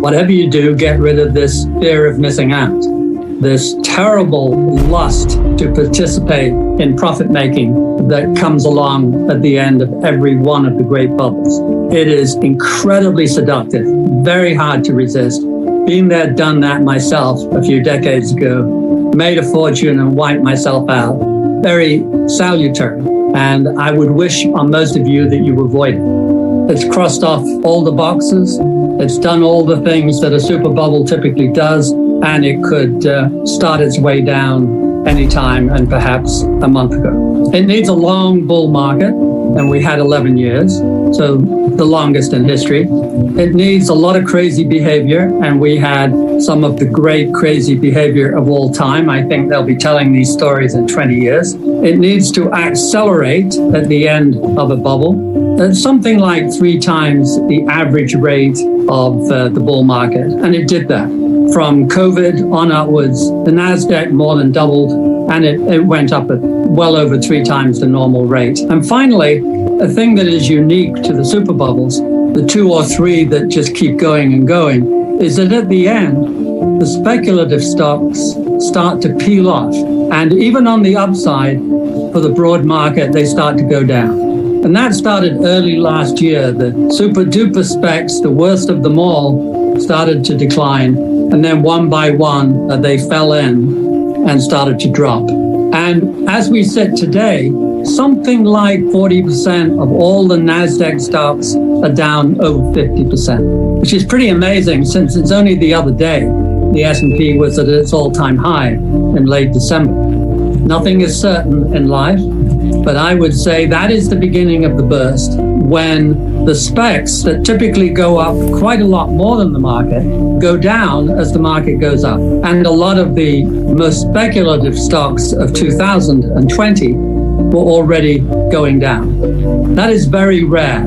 whatever you do, get rid of this fear of missing out, this terrible lust to participate in profit making that comes along at the end of every one of the great bubbles. It is incredibly seductive, very hard to resist. Been there, done that myself a few decades ago, made a fortune and wiped myself out. Very salutary. And I would wish on most of you that you avoid it. It's crossed off all the boxes. It's done all the things that a super bubble typically does, and it could start its way down anytime and perhaps a month ago. It needs a long bull market, and we had 11 years, so the longest in history. It needs a lot of crazy behavior, and we had some of the great crazy behavior of all time. I think they'll be telling these stories in 20 years. It needs to accelerate at the end of a bubble. It's something like 3 times the average rate of the bull market, and it did that. From COVID on upwards, the NASDAQ more than doubled, and it went up at well over 3 times the normal rate. And finally, a thing that is unique to the super bubbles, the 2 or 3 that just keep going and going, is that at the end, the speculative stocks start to peel off. And even on the upside, for the broad market, they start to go down. And that started early last year. The super duper specs, the worst of them all, started to decline. And then one by one, they fell in and started to drop. And as we sit today, something like 40% of all the NASDAQ stocks are down over 50%, which is pretty amazing since it's only the other day the S&P was at its all-time high in late December. Nothing is certain in life, but I would say that is the beginning of the burst when the specs that typically go up quite a lot more than the market go down as the market goes up. And a lot of the most speculative stocks of 2020 were already going down. That is very rare.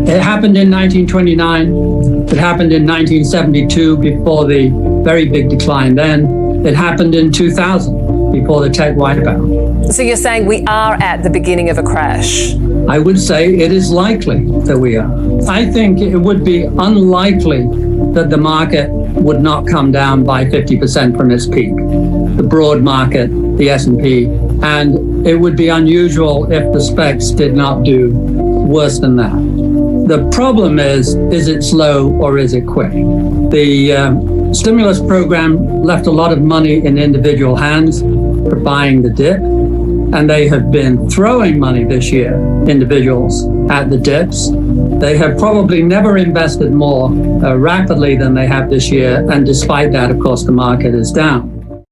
It happened in 1929. It happened in 1972 before the very big decline then. It happened in 2000 before the tech wipeout. So you're saying we are at the beginning of a crash? I would say it is likely that we are. I think it would be unlikely that the market would not come down by 50% from its peak. The broad market, the S&P, and it would be unusual if the specs did not do worse than that. The problem is it slow or is it quick? The stimulus program left a lot of money in individual hands for buying the dip, and they have been throwing money this year, individuals, at the dips. They have probably never invested more rapidly than they have this year, and despite that, of course, the market is down.